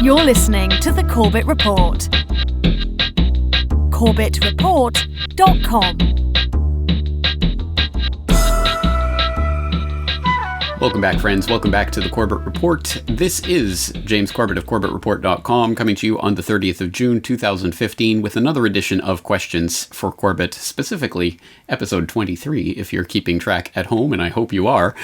You're listening to The Corbett Report. CorbettReport.com. Welcome back, friends. Welcome back to the Corbett Report. This is James Corbett of CorbettReport.com coming to you on the 30th of June, 2015 with another edition of Questions for Corbett, specifically episode 23, if you're keeping track at home, and I hope you are.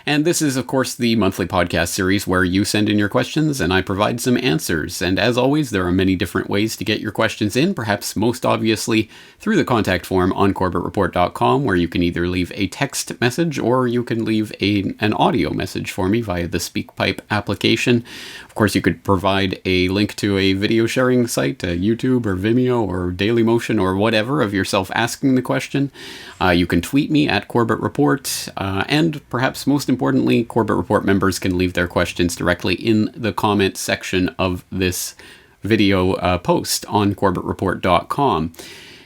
And this is, of course, the monthly podcast series where you send in your questions and I provide some answers. And as always, there are many different ways to get your questions in, perhaps most obviously through the contact form on CorbettReport.com, where you can either leave a text message or you can leave an audio message for me via the SpeakPipe application. Of course, you could provide a link to a video sharing site, YouTube or Vimeo or Dailymotion or whatever of yourself asking the question. You can tweet me at Corbett Report, and perhaps most importantly, Corbett Report members can leave their questions directly in the comment section of this video post on CorbettReport.com.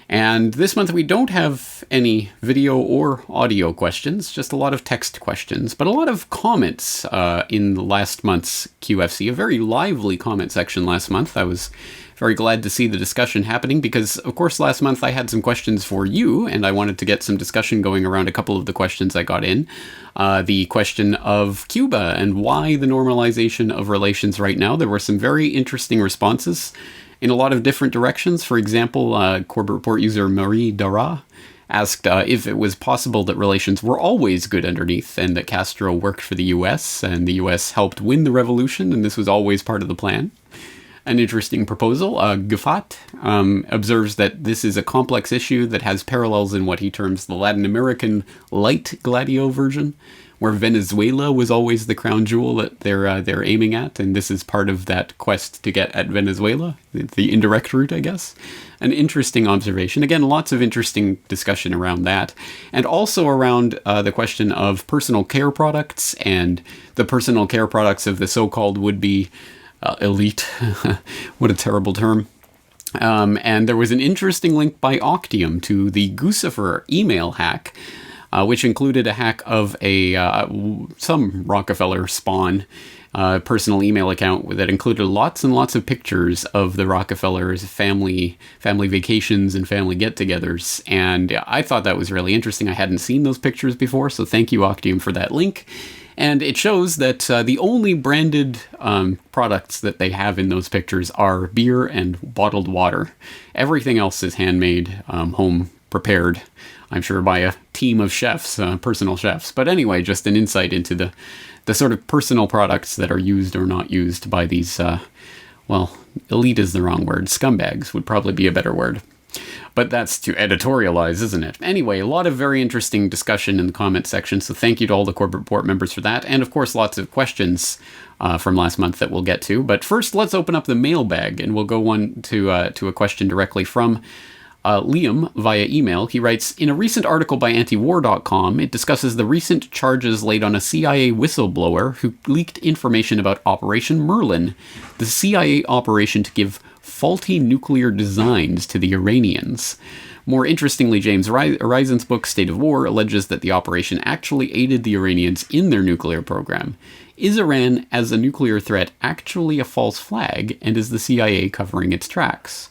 And this month we don't have any video or audio questions, just a lot of text questions, but a lot of comments in last month's QFC, a very lively comment section last month. I was very glad to see the discussion happening because, of course, last month I had some questions for you, and I wanted to get some discussion going around a couple of the questions I got in. The question of Cuba and why the normalization of relations right now. There were some very interesting responses in a lot of different directions. For example, Corbett Report user Marie Dara asked if it was possible that relations were always good underneath and that Castro worked for the US and the US helped win the revolution and this was always part of the plan. An interesting proposal. Gufat observes that this is a complex issue that has parallels in what he terms the Latin American light Gladio version, where Venezuela was always the crown jewel that they're aiming at, and this is part of that quest to get at Venezuela, the indirect route, I guess. An interesting observation. Again, lots of interesting discussion around that, and also around the question of personal care products and the personal care products of the so-called would-be elite. What a terrible term. And there was an interesting link by Octium to the Guccifer email hack, which included a hack of some Rockefeller spawn personal email account that included lots and lots of pictures of the Rockefellers' family vacations and family get-togethers. And I thought that was really interesting. I hadn't seen those pictures before, so thank you, Octium, for that link. And it shows that the only branded products that they have in those pictures are beer and bottled water. Everything else is handmade, home prepared, I'm sure by a team of chefs, personal chefs. But anyway, just an insight into the sort of personal products that are used or not used by these, elite is the wrong word. Scumbags would probably be a better word. But that's to editorialize, isn't it? Anyway, a lot of very interesting discussion in the comment section, so thank you to all the Corbett Report members for that. And of course, lots of questions from last month that we'll get to. But first, let's open up the mailbag, and we'll go on to a question directly from Liam via email. He writes, in a recent article by antiwar.com, it discusses the recent charges laid on a CIA whistleblower who leaked information about Operation Merlin, the CIA operation to give faulty nuclear designs to the Iranians. More interestingly, James Arisen's book, State of War, alleges that the operation actually aided the Iranians in their nuclear program. Is Iran, as a nuclear threat, actually a false flag, and is the CIA covering its tracks?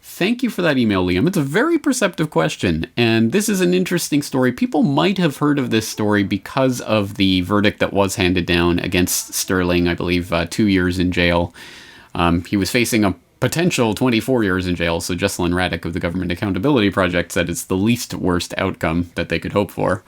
Thank you for that email, Liam. It's a very perceptive question, and this is an interesting story. People might have heard of this story because of the verdict that was handed down against Sterling, I believe 2 years in jail. He was facing a potential 24 years in jail, so Jesselyn Radick of the Government Accountability Project said it's the least worst outcome that they could hope for.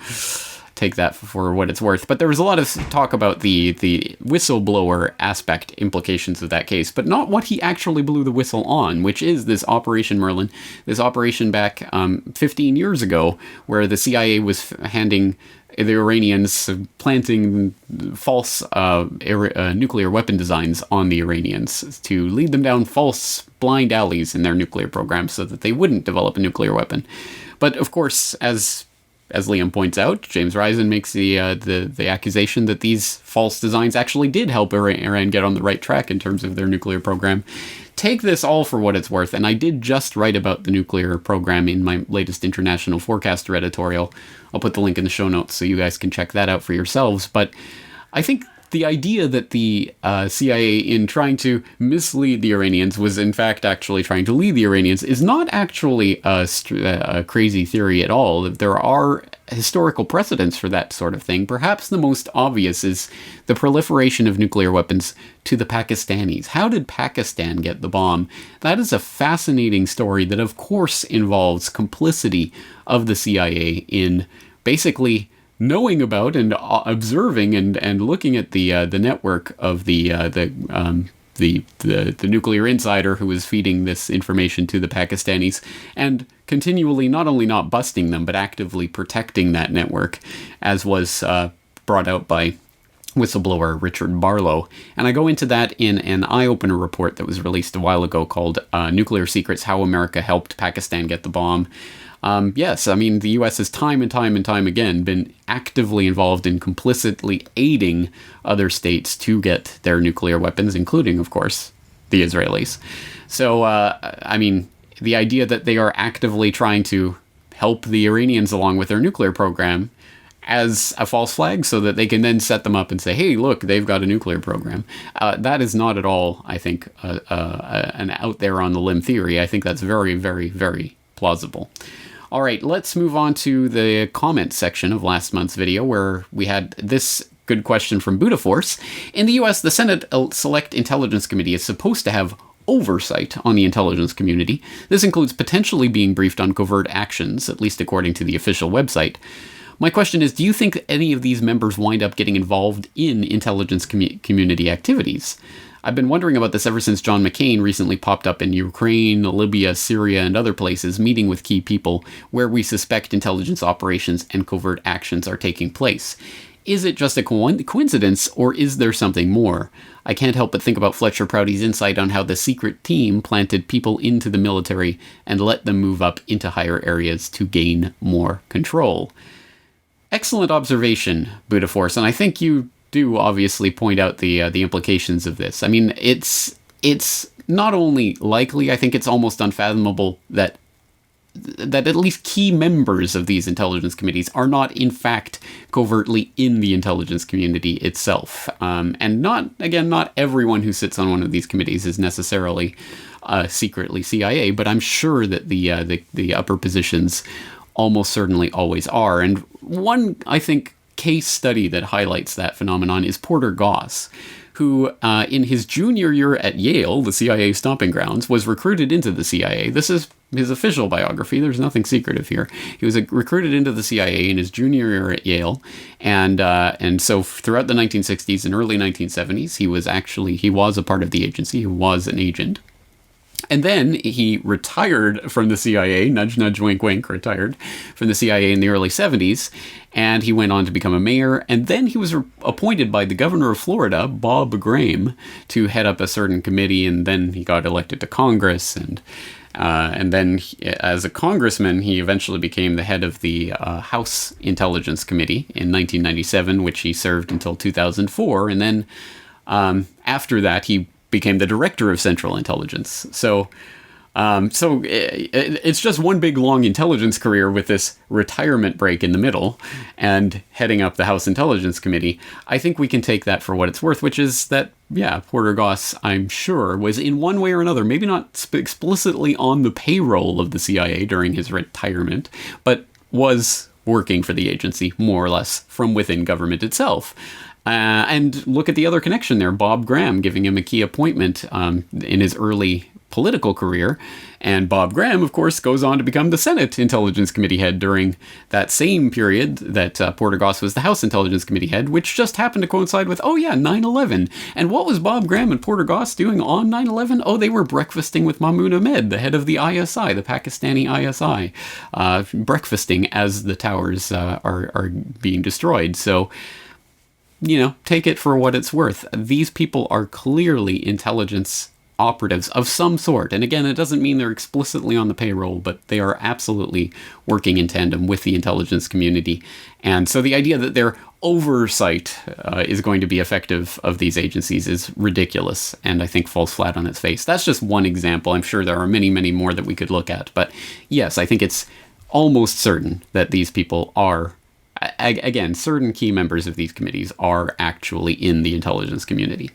Take that for what it's worth. But there was a lot of talk about the whistleblower aspect implications of that case, but not what he actually blew the whistle on, which is this Operation Merlin, this operation back 15 years ago, where the CIA was handing the Iranians planting false nuclear weapon designs on the Iranians to lead them down false blind alleys in their nuclear program so that they wouldn't develop a nuclear weapon. But of course, as Liam points out, James Risen makes the accusation that these false designs actually did help Iran get on the right track in terms of their nuclear program. Take this all for what it's worth, and I did just write about the nuclear program in my latest International Forecaster editorial. I'll put the link in the show notes so you guys can check that out for yourselves. But I think the idea that the CIA, in trying to mislead the Iranians, was in fact actually trying to lead the Iranians is not actually a crazy theory at all. There are historical precedents for that sort of thing. Perhaps the most obvious is the proliferation of nuclear weapons to the Pakistanis. How did Pakistan get the bomb? That is a fascinating story that, of course, involves complicity of the CIA in basically knowing about and observing and looking at the network of the nuclear insider who was feeding this information to the Pakistanis, and continually not only not busting them, but actively protecting that network, as was brought out by whistleblower Richard Barlow. And I go into that in an eye-opener report that was released a while ago called Nuclear Secrets: How America Helped Pakistan Get the Bomb. Yes, I mean, the U.S. has time and time again been actively involved in complicitly aiding other states to get their nuclear weapons, including, of course, the Israelis. So, I mean, the idea that they are actively trying to help the Iranians along with their nuclear program as a false flag so that they can then set them up and say, hey, look, they've got a nuclear program. That is not at all, I think, an out there on the limb theory. I think that's very, very, very plausible. All right, let's move on to the comments section of last month's video, where we had this good question from Buddha Force. In the U.S., the Senate Select Intelligence Committee is supposed to have oversight on the intelligence community. This includes potentially being briefed on covert actions, at least according to the official website. My question is, do you think any of these members wind up getting involved in intelligence community activities? I've been wondering about this ever since John McCain recently popped up in Ukraine, Libya, Syria, and other places, meeting with key people where we suspect intelligence operations and covert actions are taking place. Is it just a coincidence, or is there something more? I can't help but think about Fletcher Prouty's insight on how the secret team planted people into the military and let them move up into higher areas to gain more control. Excellent observation, Buddha Force, and I think you do obviously point out the implications of this. I mean, it's not only likely, I think it's almost unfathomable that at least key members of these intelligence committees are not, in fact, covertly in the intelligence community itself. And not everyone who sits on one of these committees is necessarily secretly CIA, but I'm sure that the upper positions almost certainly always are. And one, I think, case study that highlights that phenomenon is Porter Goss, who in his junior year at Yale, the CIA stomping grounds, was recruited into the CIA. This is his official biography. There's nothing secretive here. He was recruited into the CIA in his junior year at Yale, and so throughout the 1960s and early 1970s, he was a part of the agency. He was an agent. And then he retired from the CIA, nudge, nudge, wink, wink, retired from the CIA in the early 70s, and he went on to become a mayor. And then he was appointed by the governor of Florida, Bob Graham, to head up a certain committee, and then he got elected to Congress. And then as a congressman, he eventually became the head of the House Intelligence Committee in 1997, which he served until 2004. And then after that, he became the director of Central Intelligence. So it's just one big long intelligence career with this retirement break in the middle and heading up the House Intelligence Committee. I think we can take that for what it's worth, which is that, yeah, Porter Goss, I'm sure, was in one way or another, maybe not explicitly on the payroll of the CIA during his retirement, but was working for the agency more or less from within government itself. And look at the other connection there, Bob Graham giving him a key appointment in his early political career. And Bob Graham, of course, goes on to become the Senate Intelligence Committee head during that same period that Porter Goss was the House Intelligence Committee head, which just happened to coincide with, 9/11. And what was Bob Graham and Porter Goss doing on 9/11? Oh, they were breakfasting with Mahmoud Ahmed, the head of the ISI, the Pakistani ISI, breakfasting as the towers are being destroyed. So, take it for what it's worth. These people are clearly intelligence operatives of some sort. And again, it doesn't mean they're explicitly on the payroll, but they are absolutely working in tandem with the intelligence community. And so the idea that their oversight is going to be effective of these agencies is ridiculous, and I think falls flat on its face. That's just one example. I'm sure there are many, many more that we could look at. But yes, I think it's almost certain that these people are Again, certain key members of these committees are actually in the intelligence community.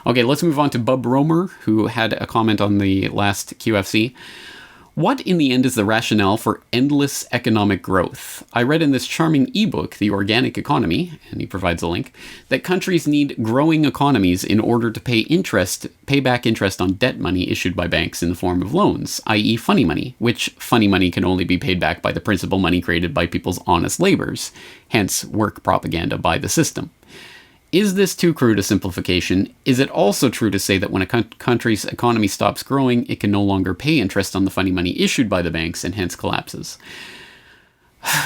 Okay, let's move on to Bub Romer, who had a comment on the last QFC. What, in the end, is the rationale for endless economic growth? I read in this charming ebook, The Organic Economy, and he provides a link, that countries need growing economies in order to pay back interest on debt money issued by banks in the form of loans, i.e. funny money, which funny money can only be paid back by the principal money created by people's honest labors, hence work propaganda by the system. Is this too crude a simplification? Is it also true to say that when a country's economy stops growing, it can no longer pay interest on the funny money issued by the banks and hence collapses?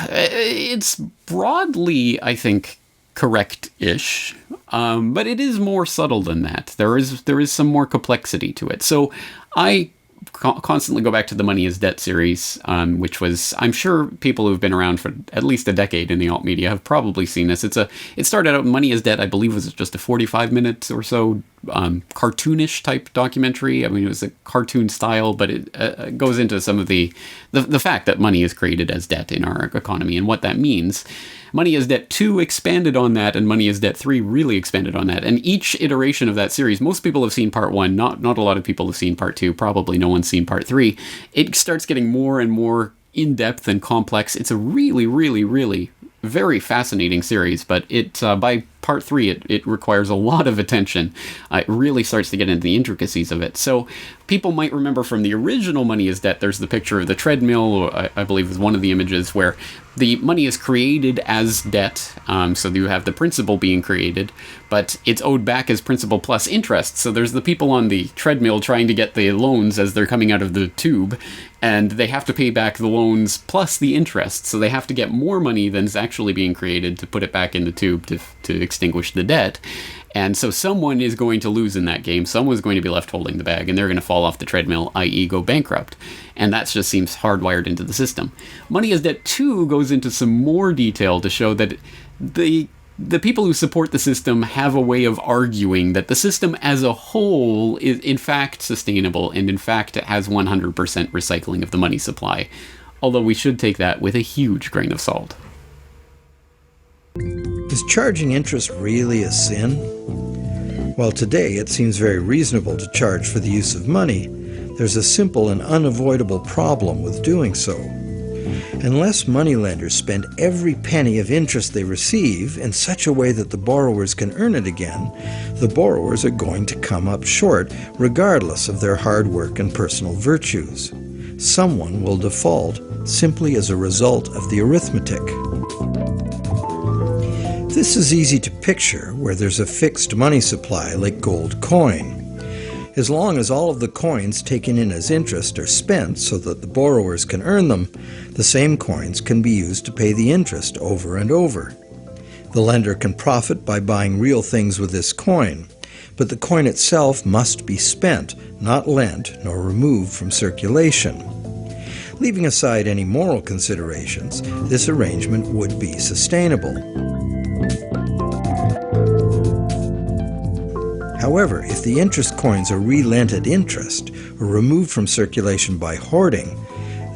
It's broadly, I think, correct-ish, but it is more subtle than that. There is some more complexity to it. So I constantly go back to the Money is Debt series, which was, I'm sure people who've been around for at least a decade in the alt media have probably seen this. It started out, Money is Debt, I believe, was just a 45 minutes or so cartoonish type documentary. I mean, it was a cartoon style, but it goes into some of the fact that money is created as debt in our economy and what that means. Money is Debt 2 expanded on that, and Money is Debt 3 really expanded on that. And each iteration of that series, most people have seen part 1, not a lot of people have seen part 2, probably no one's seen part 3. It starts getting more and more in-depth and complex. It's a really, really, really very fascinating series, but by part 3, it requires a lot of attention. It really starts to get into the intricacies of it. So people might remember from the original Money is Debt, there's the picture of the treadmill, I believe is one of the images, where the money is created as debt, so you have the principal being created, but it's owed back as principal plus interest. So there's the people on the treadmill trying to get the loans as they're coming out of the tube, and they have to pay back the loans plus the interest. So they have to get more money than is actually being created to put it back in the tube to extinguish the debt. And so someone is going to lose in that game. Someone's going to be left holding the bag, and they're going to fall off the treadmill, i.e. go bankrupt. And that just seems hardwired into the system. Money is Debt 2 goes into some more detail to show that the people who support the system have a way of arguing that the system as a whole is in fact sustainable, and in fact it has 100% recycling of the money supply. Although we should take that with a huge grain of salt. Is charging interest really a sin? While today it seems very reasonable to charge for the use of money, there's a simple and unavoidable problem with doing so. Unless moneylenders spend every penny of interest they receive in such a way that the borrowers can earn it again, the borrowers are going to come up short regardless of their hard work and personal virtues. Someone will default simply as a result of the arithmetic. This is easy to picture where there's a fixed money supply like gold coin. As long as all of the coins taken in as interest are spent so that the borrowers can earn them, the same coins can be used to pay the interest over and over. The lender can profit by buying real things with this coin, but the coin itself must be spent, not lent nor removed from circulation. Leaving aside any moral considerations, this arrangement would be sustainable. However, if the interest coins are re-lent at interest or removed from circulation by hoarding,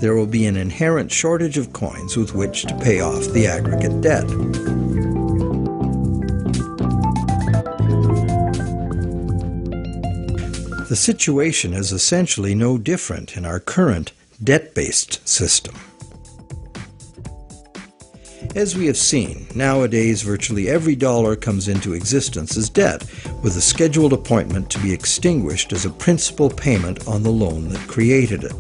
there will be an inherent shortage of coins with which to pay off the aggregate debt. The situation is essentially no different in our current debt-based system. As we have seen, nowadays virtually every dollar comes into existence as debt, with a scheduled appointment to be extinguished as a principal payment on the loan that created it.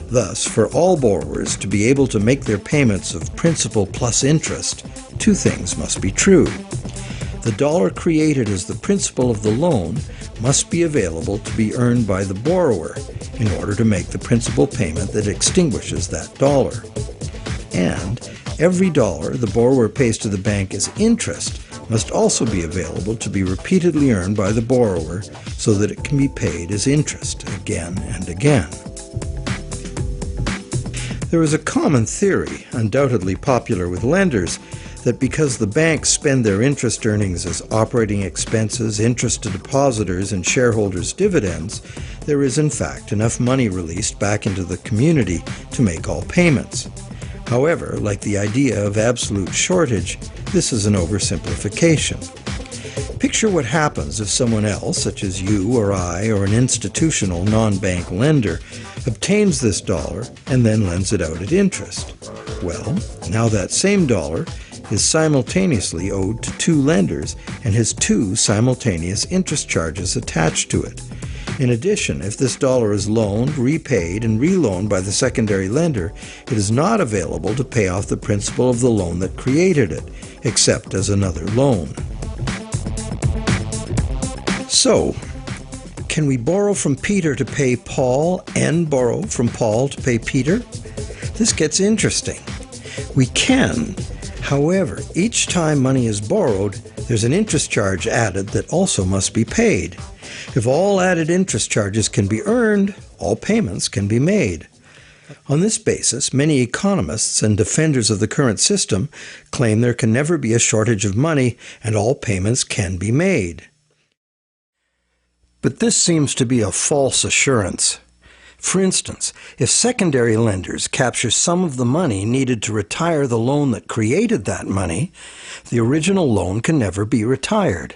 Thus, for all borrowers to be able to make their payments of principal plus interest, two things must be true. The dollar created as the principal of the loan must be available to be earned by the borrower in order to make the principal payment that extinguishes that dollar. And every dollar the borrower pays to the bank as interest must also be available to be repeatedly earned by the borrower so that it can be paid as interest again and again. There is a common theory, undoubtedly popular with lenders, that because the banks spend their interest earnings as operating expenses, interest to depositors, and shareholders' dividends, there is in fact enough money released back into the community to make all payments. However, like the idea of absolute shortage, this is an oversimplification. Picture what happens if someone else, such as you or I or an institutional non-bank lender, obtains this dollar and then lends it out at interest. Well, now that same dollar is simultaneously owed to two lenders and has two simultaneous interest charges attached to it. In addition, if this dollar is loaned, repaid, and reloaned by the secondary lender, it is not available to pay off the principal of the loan that created it, except as another loan. So, can we borrow from Peter to pay Paul and borrow from Paul to pay Peter? This gets interesting. We can. However, each time money is borrowed, there's an interest charge added that also must be paid. If all added interest charges can be earned, all payments can be made. On this basis, many economists and defenders of the current system claim there can never be a shortage of money and all payments can be made. But this seems to be a false assurance. For instance, if secondary lenders capture some of the money needed to retire the loan that created that money, the original loan can never be retired.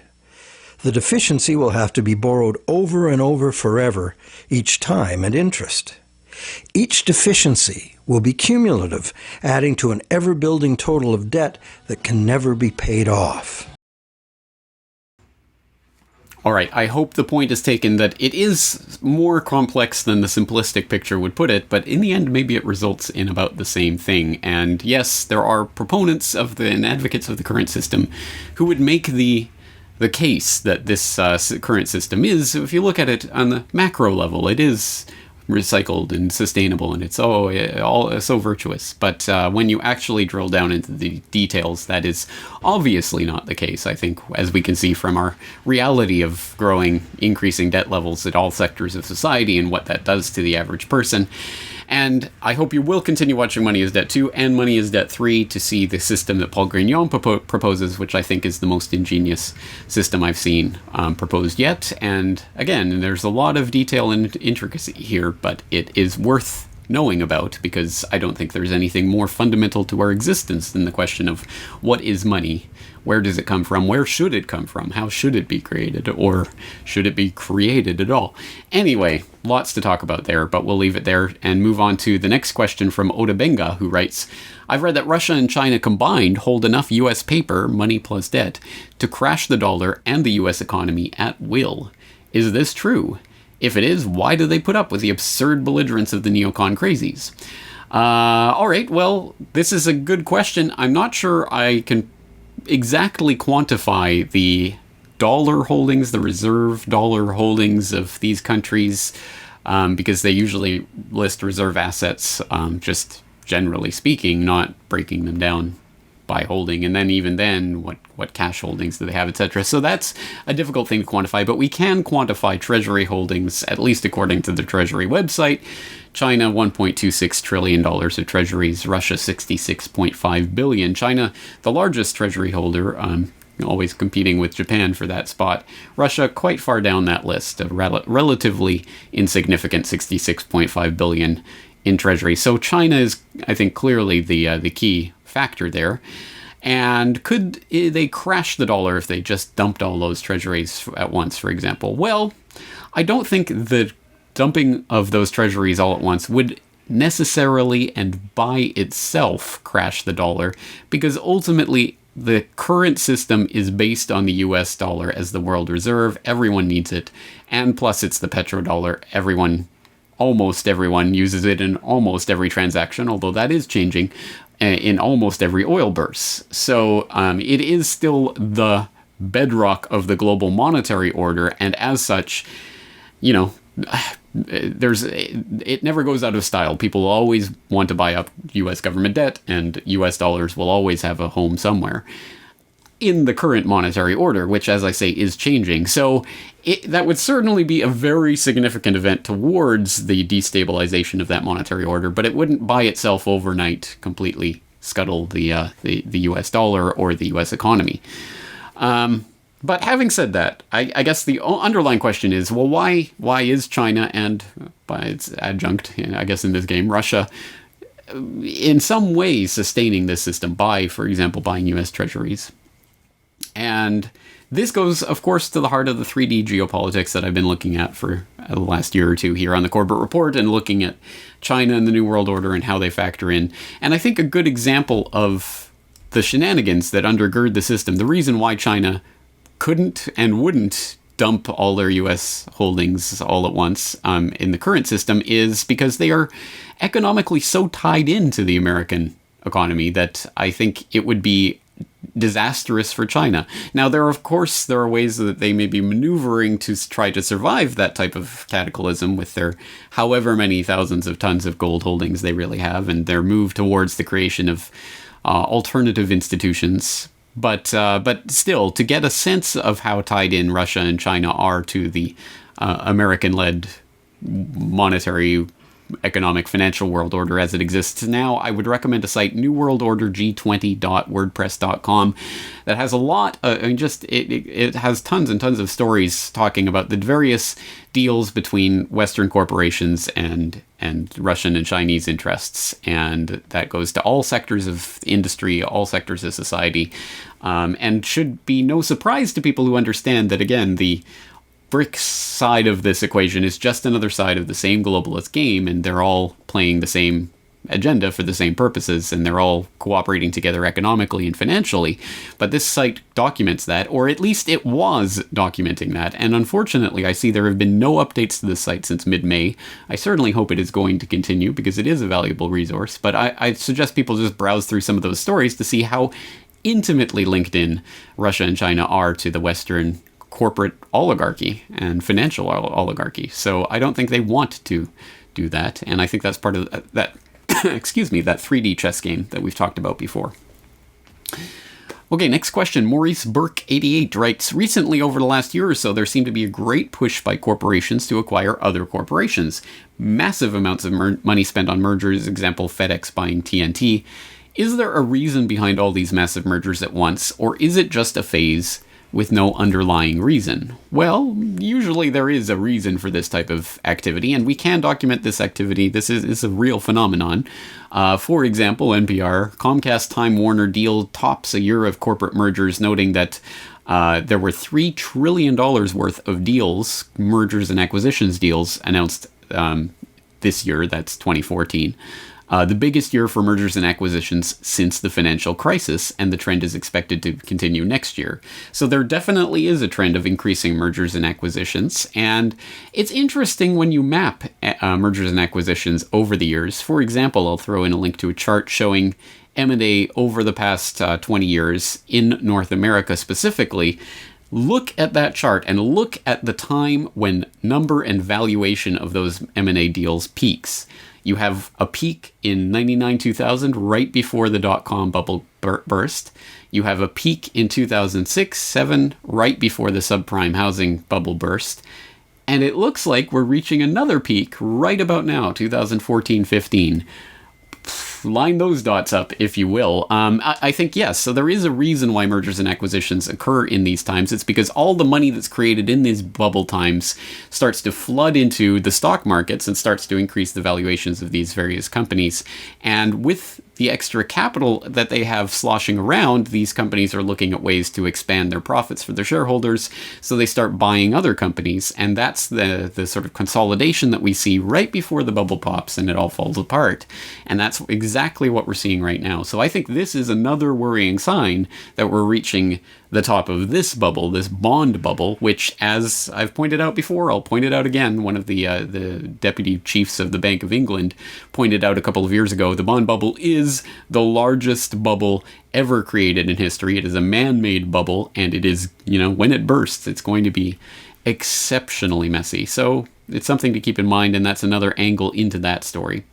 The deficiency will have to be borrowed over and over forever, each time at interest. Each deficiency will be cumulative, adding to an ever-building total of debt that can never be paid off. All right, I hope the point is taken that it is more complex than the simplistic picture would put it, but in the end, maybe it results in about the same thing. And yes, there are proponents of and advocates of the current system who would make the case that this current system is, if you look at it on the macro level, it is recycled and sustainable, and it's all so virtuous. But when you actually drill down into the details, that is obviously not the case. I think, as we can see from our reality of increasing debt levels at all sectors of society and what that does to the average person. And I hope you will continue watching Money is Debt 2 and Money is Debt 3 to see the system that Paul Grignon proposes, which I think is the most ingenious system I've seen proposed yet. And again, there's a lot of detail and intricacy here, but it is worth knowing about because I don't think there's anything more fundamental to our existence than the question of what is money? Where does it come from? Where should it come from? How should it be created? Or should it be created at all? Anyway, lots to talk about there, but we'll leave it there and move on to the next question from Oda Benga, who writes, I've read that Russia and China combined hold enough U.S. paper, money plus debt, to crash the dollar and the U.S. economy at will. Is this true? If it is, why do they put up with the absurd belligerence of the neocon crazies? All right, well, this is a good question. I'm not sure I can exactly quantify the dollar holdings, the reserve dollar holdings of these countries, because they usually list reserve assets, just generally speaking, not breaking them down by holding, and then even then, what cash holdings do they have, etc. So that's a difficult thing to quantify, but we can quantify treasury holdings, at least according to the Treasury website. China, $1.26 trillion of treasuries, Russia, $66.5 billion. China, the largest treasury holder, always competing with Japan for that spot. Russia, quite far down that list, a relatively insignificant $66.5 billion in treasury. So China is, I think, clearly the key factor there. And could they crash the dollar if they just dumped all those treasuries at once, for example? Well, I don't think the dumping of those treasuries all at once would necessarily and by itself crash the dollar, because ultimately the current system is based on the US dollar as the world reserve. Everyone needs it. And plus it's the petrodollar. Almost everyone uses it in almost every transaction, although that is changing in almost every oil burst. So it is still the bedrock of the global monetary order, and as such, it never goes out of style. People always want to buy up U.S. government debt, and U.S. dollars will always have a home somewhere in the current monetary order, which, as I say, is changing. So that would certainly be a very significant event towards the destabilization of that monetary order, but it wouldn't by itself overnight completely scuttle the U.S. dollar or the U.S. economy. But having said that, I guess the underlying question is, well, why is China and, by its adjunct, I guess in this game, Russia, in some way sustaining this system by, for example, buying US treasuries. And this goes, of course, to the heart of the 3D geopolitics that I've been looking at for the last year or two here on the Corbett Report, and looking at China and the New World Order and how they factor in. And I think a good example of the shenanigans that undergird the system, the reason why China couldn't and wouldn't dump all their US holdings all at once in the current system, is because they are economically so tied into the American economy that I think it would be disastrous for China. Now, there are ways that they may be maneuvering to try to survive that type of cataclysm with their however many thousands of tons of gold holdings they really have, and their move towards the creation of alternative institutions. But still, to get a sense of how tied in Russia and China are to the American-led monetary, economic, financial world order as it exists now, I would recommend a site, newworldorderg20.wordpress.com, that has a lot, it has tons and tons of stories talking about the various deals between Western corporations and Russian and Chinese interests, and that goes to all sectors of industry, all sectors of society, and should be no surprise to people who understand that, again, the BRICS side of this equation is just another side of the same globalist game, and they're all playing the same agenda for the same purposes, and they're all cooperating together economically and financially. But this site documents that, or at least it was documenting that, and unfortunately I see there have been no updates to this site since mid-May. I certainly hope it is going to continue, because it is a valuable resource, but I suggest people just browse through some of those stories to see how intimately linked in Russia and China are to the Western corporate oligarchy and financial oligarchy. So I don't think they want to do that, and I think that's part of that excuse me, that 3D chess game that we've talked about before. Okay, next question. Maurice Burke88 writes, recently over the last year or so, there seemed to be a great push by corporations to acquire other corporations. Massive amounts of money spent on mergers, example FedEx buying TNT. Is there a reason behind all these massive mergers at once, or is it just a phase with no underlying reason? Well, usually there is a reason for this type of activity, and we can document this activity. This is a real phenomenon. For example, NPR, Comcast Time Warner deal tops a year of corporate mergers, noting that there were $3 trillion worth of deals, mergers and acquisitions deals, announced this year. That's 2014. The biggest year for mergers and acquisitions since the financial crisis, and the trend is expected to continue next year. So there definitely is a trend of increasing mergers and acquisitions, and it's interesting when you map mergers and acquisitions over the years. For example, I'll throw in a link to a chart showing M&A over the past 20 years in North America specifically. Look at that chart and look at the time when number and valuation of those M&A deals peaks. You have a peak in 99-2000, right before the dot-com bubble burst. You have a peak in 2006-07, right before the subprime housing bubble burst. And it looks like we're reaching another peak right about now, 2014-15. Line those dots up, if you will. I think, yes, so there is a reason why mergers and acquisitions occur in these times. It's because all the money that's created in these bubble times starts to flood into the stock markets and starts to increase the valuations of these various companies. And with the extra capital that they have sloshing around, these companies are looking at ways to expand their profits for their shareholders, so they start buying other companies, and that's the sort of consolidation that we see right before the bubble pops and it all falls apart. And that's exactly what we're seeing right now. So I think this is another worrying sign that we're reaching the top of this bubble, this bond bubble, which, as I've pointed out before, I'll point it out again. One of the deputy chiefs of the Bank of England pointed out a couple of years ago, the bond bubble is the largest bubble ever created in history. It is a man-made bubble, and it is, when it bursts, it's going to be exceptionally messy. So it's something to keep in mind, and that's another angle into that story.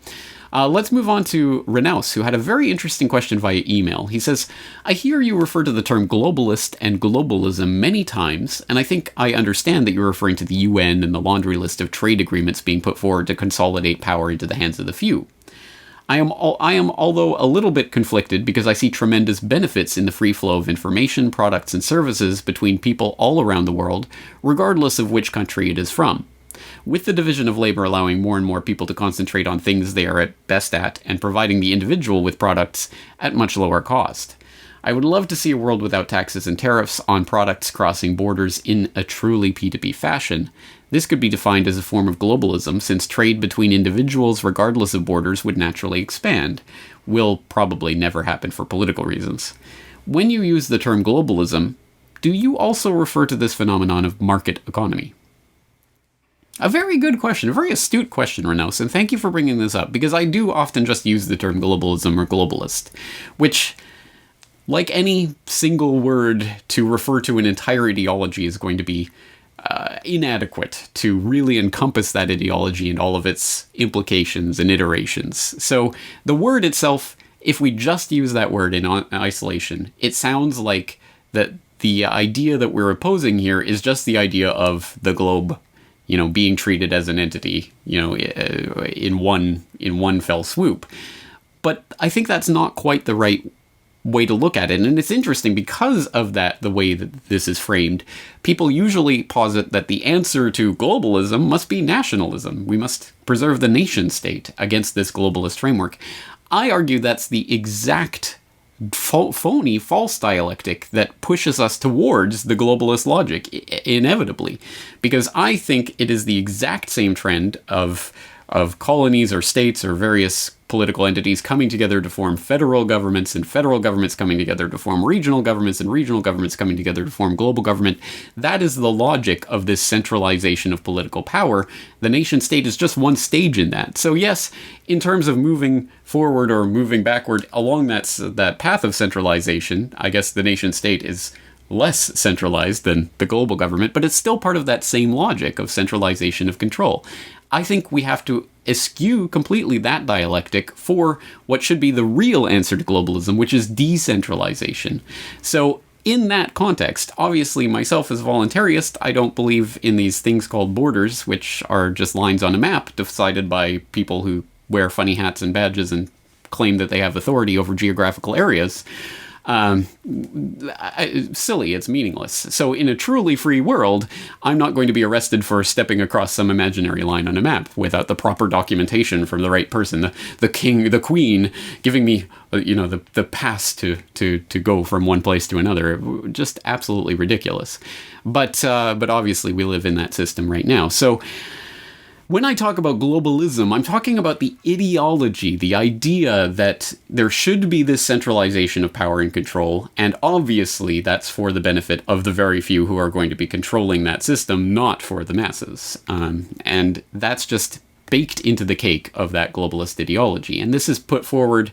Let's move on to Renaus, who had a very interesting question via email. He says, I hear you refer to the term globalist and globalism many times, and I think I understand that you're referring to the UN and the laundry list of trade agreements being put forward to consolidate power into the hands of the few. I am although a little bit conflicted, because I see tremendous benefits in the free flow of information, products, and services between people all around the world, regardless of which country it is from. with the division of labor allowing more and more people to concentrate on things they are at best at and providing the individual with products at much lower cost. I would love to see a world without taxes and tariffs on products crossing borders in a truly P2P fashion. This could be defined as a form of globalism, since trade between individuals regardless of borders would naturally expand. Will probably never happen for political reasons. When you use the term globalism, do you also refer to this phenomenon of market economy? A very good question, a very astute question, Renos, and thank you for bringing this up, because I do often just use the term globalism or globalist, which, like any single word to refer to an entire ideology, is going to be inadequate to really encompass that ideology and all of its implications and iterations. So the word itself, if we just use that word in isolation, it sounds like that the idea that we're opposing here is just the idea of the globe, being treated as an entity, in one fell swoop. But I think that's not quite the right way to look at it. And it's interesting because of that, the way that this is framed, people usually posit that the answer to globalism must be nationalism. We must preserve the nation state against this globalist framework. I argue that's the exact phony, false dialectic that pushes us towards the globalist logic, inevitably. Because I think it is the exact same trend of colonies or states or various political entities coming together to form federal governments, and federal governments coming together to form regional governments, and regional governments coming together to form global government. That is the logic of this centralization of political power. The nation state is just one stage in that. So yes, in terms of moving forward or moving backward along that path of centralization, I guess the nation state is less centralized than the global government, but it's still part of that same logic of centralization of control. I think we have to eschew completely that dialectic for what should be the real answer to globalism, which is decentralization. So in that context, obviously myself as a voluntarist, I don't believe in these things called borders, which are just lines on a map decided by people who wear funny hats and badges and claim that they have authority over geographical areas. Silly, it's meaningless. So in a truly free world, I'm not going to be arrested for stepping across some imaginary line on a map without the proper documentation from the right person, the king, the queen, giving me, the pass to go from one place to another. Just absolutely ridiculous. But obviously we live in that system right now. So when I talk about globalism, I'm talking about the ideology, the idea that there should be this centralization of power and control, and obviously that's for the benefit of the very few who are going to be controlling that system, not for the masses. And that's just baked into the cake of that globalist ideology. And this is put forward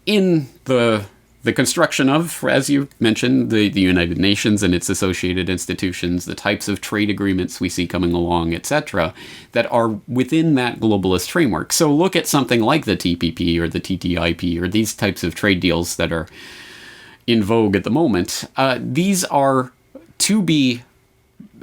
in the construction of, as you mentioned, the United Nations and its associated institutions, the types of trade agreements we see coming along, etc., that are within that globalist framework. So look at something like the TPP or the TTIP or these types of trade deals that are in vogue at the moment. These are to be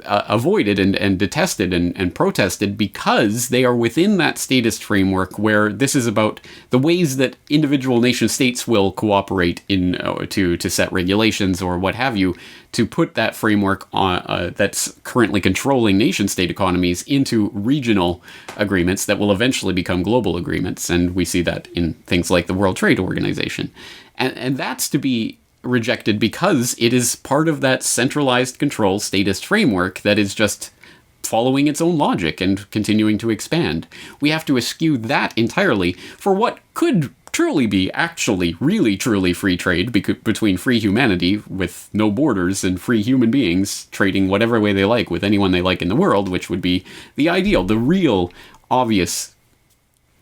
avoided and detested and protested because they are within that statist framework where this is about the ways that individual nation states will cooperate to set regulations or what have you, to put that framework on that's currently controlling nation state economies into regional agreements that will eventually become global agreements. And we see that in things like the World Trade Organization. And that's to be rejected because it is part of that centralized control statist framework that is just following its own logic and continuing to expand. We have to eschew that entirely for what could truly be actually really truly free trade between free humanity with no borders and free human beings trading whatever way they like with anyone they like in the world, which would be the ideal, the real obvious,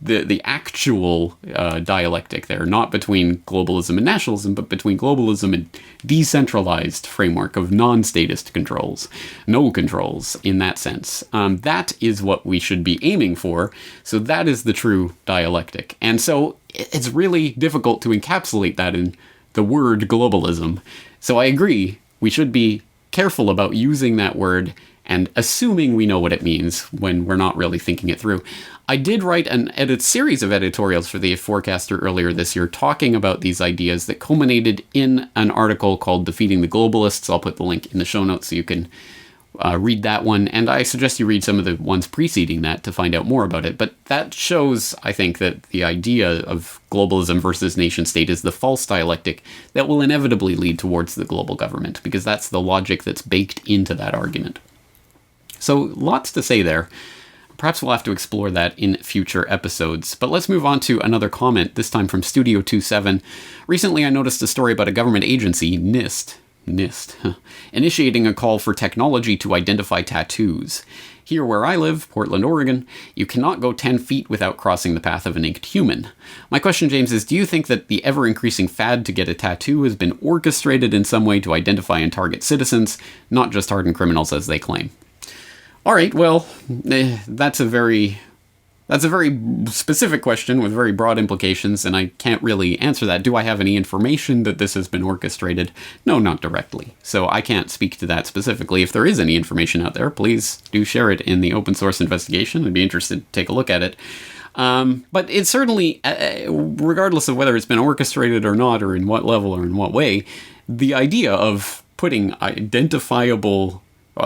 the actual dialectic there, not between globalism and nationalism, but between globalism and decentralized framework of non-statist controls, no controls in that sense. That is what we should be aiming for. So that is the true dialectic. And so it's really difficult to encapsulate that in the word globalism. So I agree, we should be careful about using that word and assuming we know what it means when we're not really thinking it through. I did write a series of editorials for the Forecaster earlier this year talking about these ideas that culminated in an article called Defeating the Globalists. I'll put the link in the show notes so you can read that one, and I suggest you read some of the ones preceding that to find out more about it. But that shows, I think, that the idea of globalism versus nation-state is the false dialectic that will inevitably lead towards the global government, because that's the logic that's baked into that argument. So lots to say there. Perhaps we'll have to explore that in future episodes. But let's move on to another comment, this time from Studio 27. Recently I noticed a story about a government agency, NIST, initiating a call for technology to identify tattoos. Here where I live, Portland, Oregon, you cannot go 10 feet without crossing the path of an inked human. My question, James, is do you think that the ever-increasing fad to get a tattoo has been orchestrated in some way to identify and target citizens, not just hardened criminals as they claim? All right, well, that's a very specific question with very broad implications, and I can't really answer that. Do I have any information that this has been orchestrated? No, not directly. So I can't speak to that specifically. If there is any information out there, please do share it in the open source investigation. I'd be interested to take a look at it. But it's certainly, regardless of whether it's been orchestrated or not, or in what level or in what way, the idea of putting identifiable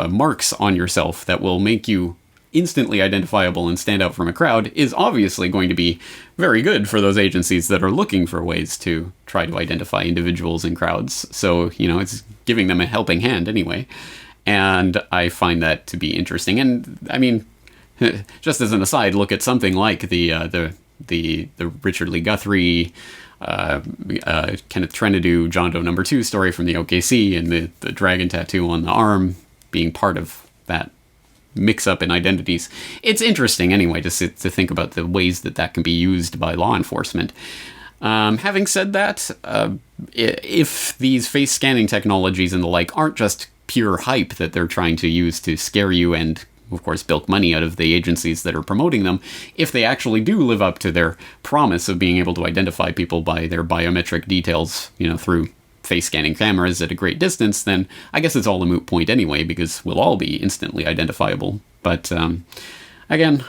marks on yourself that will make you instantly identifiable and stand out from a crowd is obviously going to be very good for those agencies that are looking for ways to try to identify individuals in crowds. So, it's giving them a helping hand anyway. And I find that to be interesting. And I mean, just as an aside, look at something like the Richard Lee Guthrie, Kenneth Trenadu, John Doe No. 2 story from the OKC, and the dragon tattoo on the arm being part of that mix-up in identities. It's interesting, anyway, to think about the ways that can be used by law enforcement. Having said that, if these face scanning technologies and the like aren't just pure hype that they're trying to use to scare you and, of course, bilk money out of the agencies that are promoting them, if they actually do live up to their promise of being able to identify people by their biometric details, through face scanning cameras at a great distance, then I guess it's all a moot point anyway, because we'll all be instantly identifiable. But again,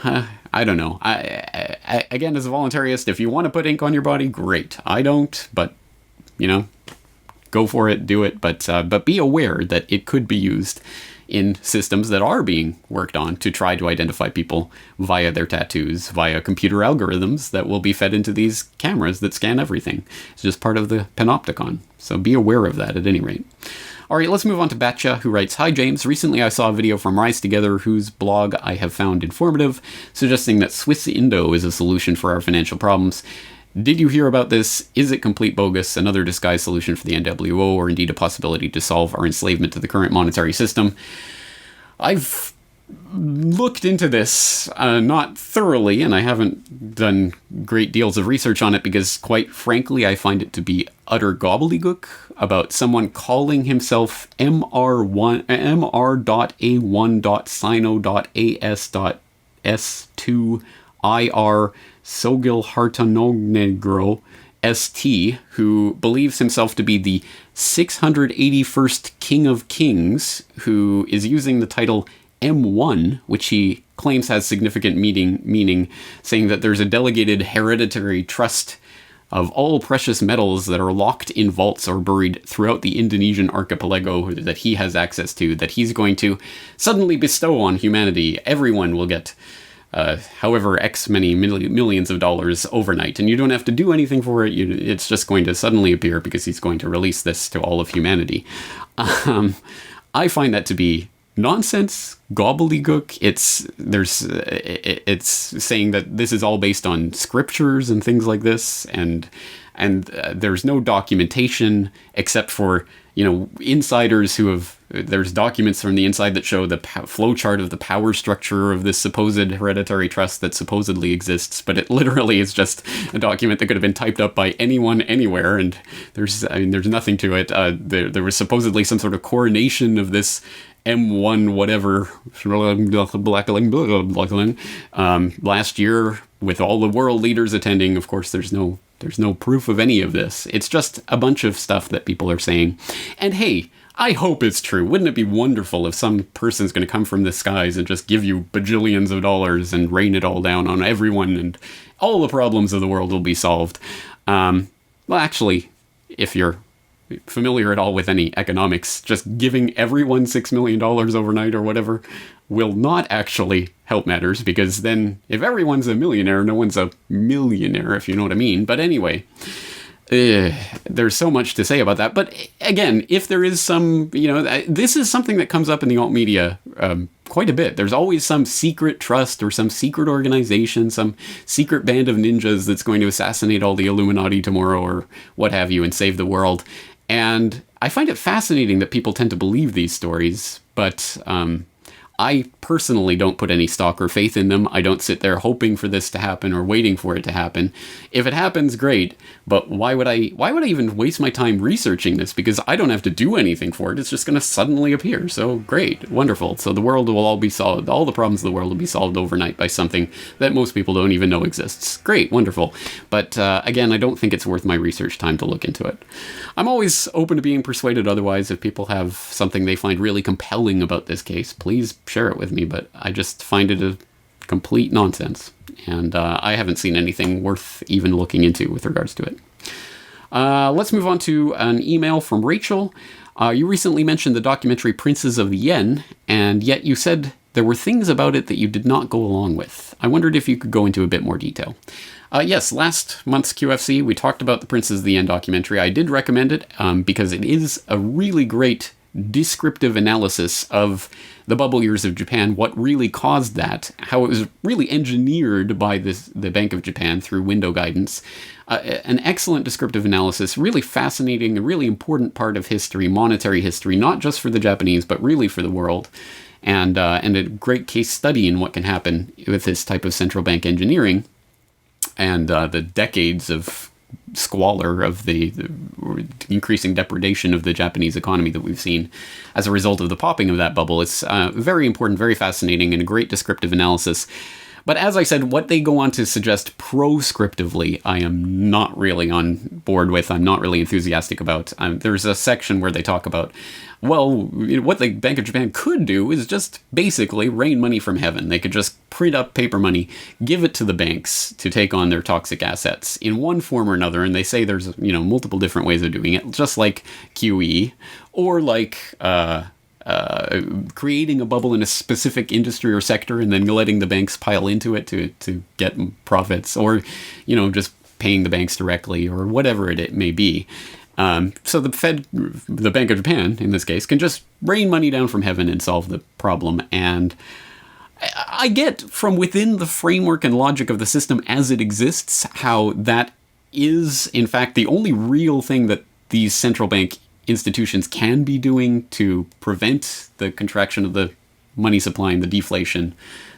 I don't know. I again, as a voluntarist, if you want to put ink on your body, great. I don't, but go for it, do it. But be aware that it could be used in systems that are being worked on to try to identify people via their tattoos, via computer algorithms that will be fed into these cameras that scan everything. It's just part of the panopticon. So be aware of that at any rate. All right, let's move on to Batcha, who writes, "Hi James, recently I saw a video from Rise Together, whose blog I have found informative, suggesting that Swiss Indo is a solution for our financial problems. Did you hear about this? Is it complete bogus, another disguised solution for the NWO, or indeed a possibility to solve our enslavement to the current monetary system?" I've looked into this, not thoroughly, and I haven't done great deals of research on it because, quite frankly, I find it to be utter gobbledygook about someone calling himself mr1.sino.as.s2ir Sogil Hartanonegro ST, who believes himself to be the 681st King of Kings, who is using the title M1, which he claims has significant meaning, saying that there's a delegated hereditary trust of all precious metals that are locked in vaults or buried throughout the Indonesian archipelago that he has access to, that he's going to suddenly bestow on humanity. Everyone will get however X many millions of dollars overnight, and you don't have to do anything for it. It's just going to suddenly appear because he's going to release this to all of humanity. I find that to be nonsense, gobbledygook. It's saying that this is all based on scriptures and things like this, and there's no documentation except for insiders who have. There's documents from the inside that show the flowchart of the power structure of this supposed hereditary trust that supposedly exists, but it literally is just a document that could have been typed up by anyone, anywhere, and there's nothing to it. There was supposedly some sort of coronation of this M1 whatever last year with all the world leaders attending. Of course, there's no proof of any of this. It's just a bunch of stuff that people are saying. And hey, I hope it's true. Wouldn't it be wonderful if some person's going to come from the skies and just give you bajillions of dollars and rain it all down on everyone and all the problems of the world will be solved? Well, actually, if you're familiar at all with any economics, just giving everyone $6 million overnight or whatever will not actually help matters, because then if everyone's a millionaire, no one's a millionaire, if you know what I mean. But anyway, there's so much to say about that. But again, if there is some, this is something that comes up in the alt media quite a bit. There's always some secret trust or some secret organization, some secret band of ninjas that's going to assassinate all the Illuminati tomorrow or what have you and save the world. And I find it fascinating that people tend to believe these stories, but I personally don't put any stock or faith in them. I don't sit there hoping for this to happen or waiting for it to happen. If it happens, great. But why would I even waste my time researching this? Because I don't have to do anything for it. It's just going to suddenly appear. So great, wonderful. So the world will all be solved. All the problems of the world will be solved overnight by something that most people don't even know exists. Great, wonderful. But again, I don't think it's worth my research time to look into it. I'm always open to being persuaded otherwise. If people have something they find really compelling about this case, please share it with me, but I just find it a complete nonsense, and I haven't seen anything worth even looking into with regards to it. Let's move on to an email from Rachel. You recently mentioned the documentary Princes of the Yen, and yet you said there were things about it that you did not go along with. I wondered if you could go into a bit more detail. Yes, last month's QFC, we talked about the Princes of the Yen documentary. I did recommend it because it is a really great descriptive analysis of the bubble years of Japan, what really caused that, how it was really engineered by the Bank of Japan through window guidance. An excellent descriptive analysis, really fascinating, a really important part of history, monetary history, not just for the Japanese, but really for the world. And a great case study in what can happen with this type of central bank engineering and the decades of squalor of the increasing depredation of the Japanese economy that we've seen as a result of the popping of that bubble. It's very important, very fascinating, and a great descriptive analysis. But as I said, what they go on to suggest proscriptively, I am not really on board with. I'm not really enthusiastic about. There's a section where they talk about, well, what the Bank of Japan could do is just basically rain money from heaven. They could just print up paper money, give it to the banks to take on their toxic assets in one form or another. And they say there's, multiple different ways of doing it, just like QE or like creating a bubble in a specific industry or sector and then letting the banks pile into it to get profits, or, just paying the banks directly or whatever it may be. So the Bank of Japan, in this case, can just rain money down from heaven and solve the problem. And I get from within the framework and logic of the system as it exists, how that is, in fact, the only real thing that these central bank institutions can be doing to prevent the contraction of the money supply and the deflation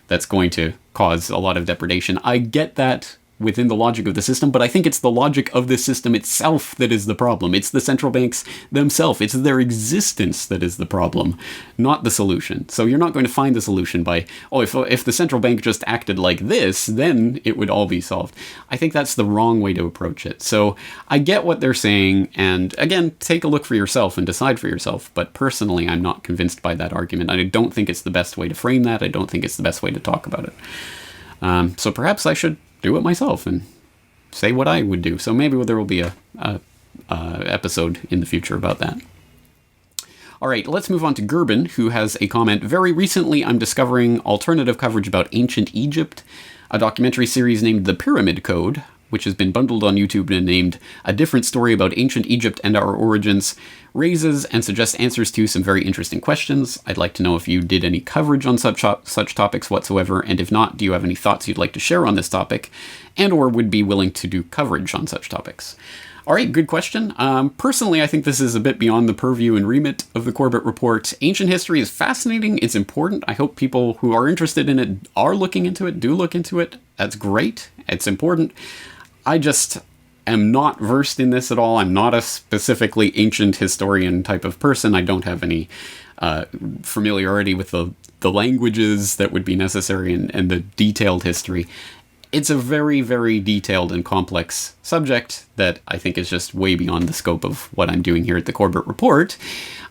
that's going to cause a lot of depredation. I get that within the logic of the system, but I think it's the logic of the system itself that is the problem. It's the central banks themselves. It's their existence that is the problem, not the solution. So you're not going to find the solution by, if the central bank just acted like this, then it would all be solved. I think that's the wrong way to approach it. So I get what they're saying, and again, take a look for yourself and decide for yourself. But personally, I'm not convinced by that argument. I don't think it's the best way to frame that. I don't think it's the best way to talk about it. So perhaps I should do it myself and say what I would do. So maybe there will be a episode in the future about that. All right, let's move on to Gerben, who has a comment. Very recently, I'm discovering alternative coverage about ancient Egypt, a documentary series named The Pyramid Code, which has been bundled on YouTube and named A Different Story About Ancient Egypt and Our Origins, raises and suggests answers to some very interesting questions. I'd like to know if you did any coverage on such topics whatsoever, and if not, do you have any thoughts you'd like to share on this topic, and or would be willing to do coverage on such topics? All right, good question. Personally, I think this is a bit beyond the purview and remit of the Corbett Report. Ancient history is fascinating. It's important. I hope people who are interested in it are looking into it, do look into it. That's great. It's important. I just am not versed in this at all. I'm not a specifically ancient historian type of person. I don't have any familiarity with the languages that would be necessary and the detailed history. It's a very, very detailed and complex subject that I think is just way beyond the scope of what I'm doing here at the Corbett Report.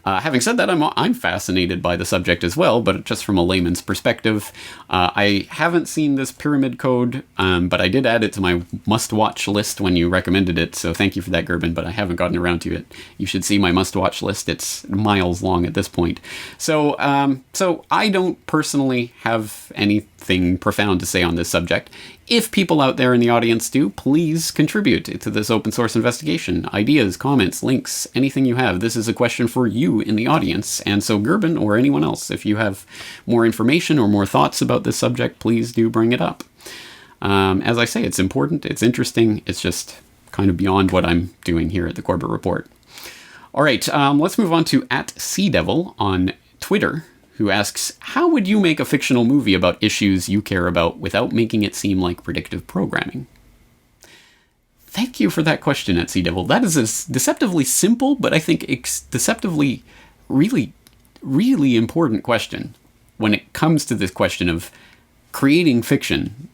Having said that, I'm fascinated by the subject as well, but just from a layman's perspective. I haven't seen this pyramid code, but I did add it to my must-watch list when you recommended it, so thank you for that, Gerben, but I haven't gotten around to it. You should see my must-watch list. It's miles long at this point. So I don't personally have anything profound to say on this subject. If people out there in the audience do, please contribute to this open source investigation. Ideas, comments, links, anything you have. This is a question for you in the audience. And so Gerben or anyone else, if you have more information or more thoughts about this subject, please do bring it up. As I say, it's important, it's interesting, it's just kind of beyond what I'm doing here at the Corbett Report. All right, let's move on to @SeaDevil on Twitter, who asks, how would you make a fictional movie about issues you care about without making it seem like predictive programming? Thank you for that question, @SeaDevil. That is a deceptively simple, but I think deceptively really, really important question when it comes to this question of creating fiction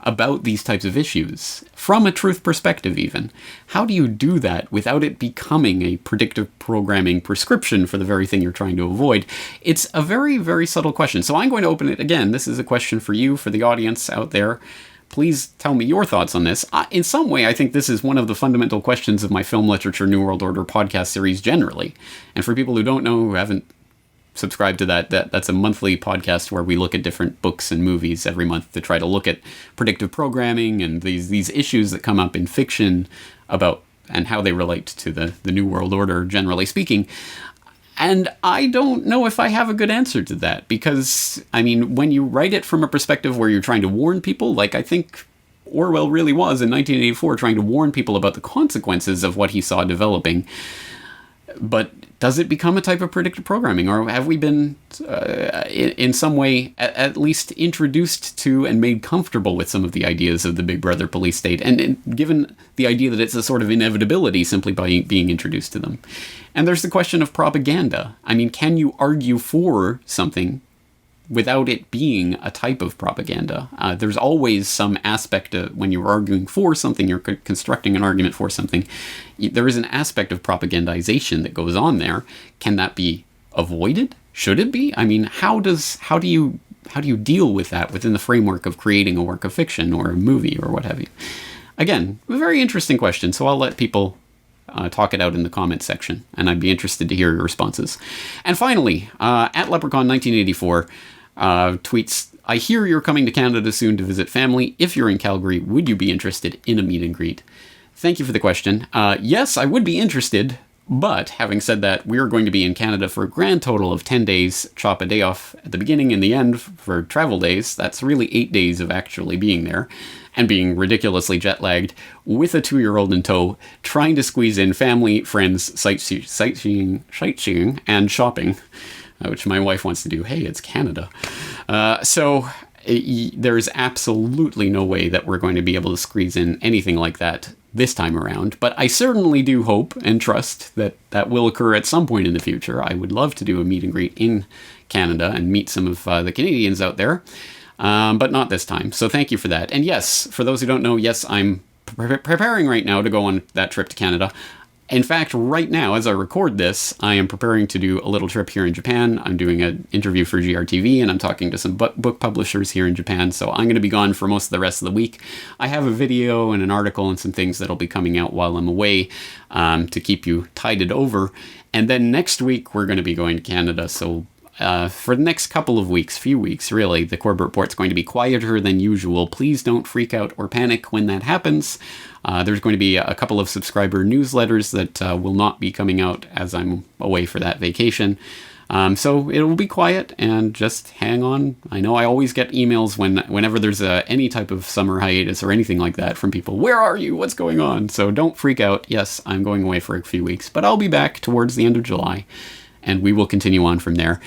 about these types of issues, from a truth perspective even. How do you do that without it becoming a predictive programming prescription for the very thing you're trying to avoid? It's a very, very subtle question. So I'm going to open it again. This is a question for you, for the audience out there. Please tell me your thoughts on this. In some way, I think this is one of the fundamental questions of my Film Literature New World Order podcast series generally. And for people who don't know, who haven't subscribe to that's a monthly podcast where we look at different books and movies every month to try to look at predictive programming and these issues that come up in fiction about and how they relate to the New World Order, generally speaking. And I don't know if I have a good answer to that, because, I mean, when you write it from a perspective where you're trying to warn people, like I think Orwell really was in 1984, trying to warn people about the consequences of what he saw developing. But does it become a type of predictive programming, or have we been, in some way, at least introduced to and made comfortable with some of the ideas of the Big Brother police state, and given the idea that it's a sort of inevitability simply by being introduced to them? And there's the question of propaganda. I mean, can you argue for something without it being a type of propaganda? There's always some aspect of, when you're arguing for something, you're constructing an argument for something, there is an aspect of propagandization that goes on there. Can that be avoided? Should it be? I mean, how do you deal with that within the framework of creating a work of fiction or a movie or what have you? Again, a very interesting question, so I'll let people talk it out in the comments section, and I'd be interested to hear your responses. And finally, at Leprechaun1984 tweets, I hear you're coming to Canada soon to visit family. If you're in Calgary, would you be interested in a meet and greet? Thank you for the question. Yes, I would be interested, but having said that, we're going to be in Canada for a grand total of 10 days, chop a day off at the beginning and the end for travel days. That's really 8 days of actually being there and being ridiculously jet-lagged with a 2-year-old in tow, trying to squeeze in family, friends, sightseeing, and shopping, which my wife wants to do. Hey, it's Canada. So there's absolutely no way that we're going to be able to squeeze in anything like that this time around, but I certainly do hope and trust that that will occur at some point in the future. I would love to do a meet and greet in Canada and meet some of the Canadians out there, but not this time. So thank you for that. And yes, for those who don't know, yes, I'm preparing right now to go on that trip to Canada. In fact, right now, as I record this, I am preparing to do a little trip here in Japan. I'm doing an interview for GRTV, and I'm talking to some book publishers here in Japan, so I'm going to be gone for most of the rest of the week. I have a video and an article and some things that'll be coming out while I'm away to keep you tided over. And then next week, we're going to be going to Canada, so for the next couple of weeks, few weeks really, the Corbett Report's going to be quieter than usual. Please don't freak out or panic when that happens. There's going to be a couple of subscriber newsletters that will not be coming out as I'm away for that vacation. So it will be quiet, and just hang on. I know I always get emails whenever there's any type of summer hiatus or anything like that from people. Where are you? What's going on? So don't freak out. Yes, I'm going away for a few weeks, but I'll be back towards the end of July, and we will continue on from there.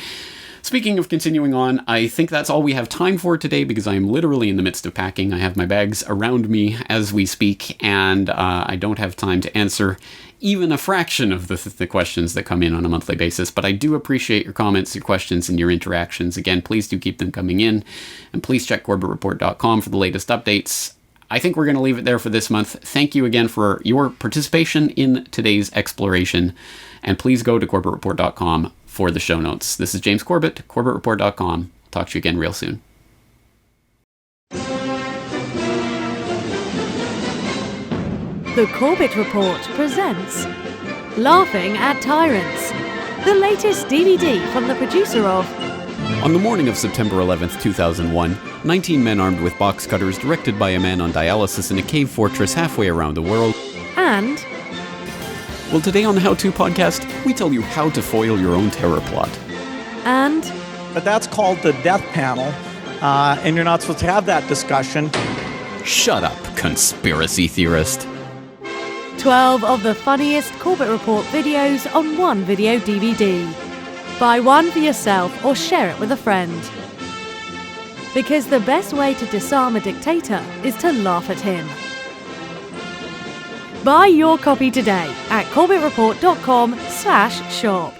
Speaking of continuing on, I think that's all we have time for today, because I am literally in the midst of packing. I have my bags around me as we speak, and I don't have time to answer even a fraction of the questions that come in on a monthly basis. But I do appreciate your comments, your questions, and your interactions. Again, please do keep them coming in, and please check CorbettReport.com for the latest updates. I think we're going to leave it there for this month. Thank you again for your participation in today's exploration. And please go to CorbettReport.com for the show notes. This is James Corbett, CorbettReport.com. Talk to you again real soon. The Corbett Report presents Laughing at Tyrants, the latest DVD from the producer of On the morning of September 11th, 2001, 19 men armed with box cutters directed by a man on dialysis in a cave fortress halfway around the world. and Well, today on the How To Podcast, we tell you how to foil your own terror plot. and But that's called the death panel, and you're not supposed to have that discussion. Shut up, conspiracy theorist. 12 of the funniest Corbett Report videos on one video DVD. Buy one for yourself or share it with a friend. Because the best way to disarm a dictator is to laugh at him. Buy your copy today at CorbettReport.com/shop.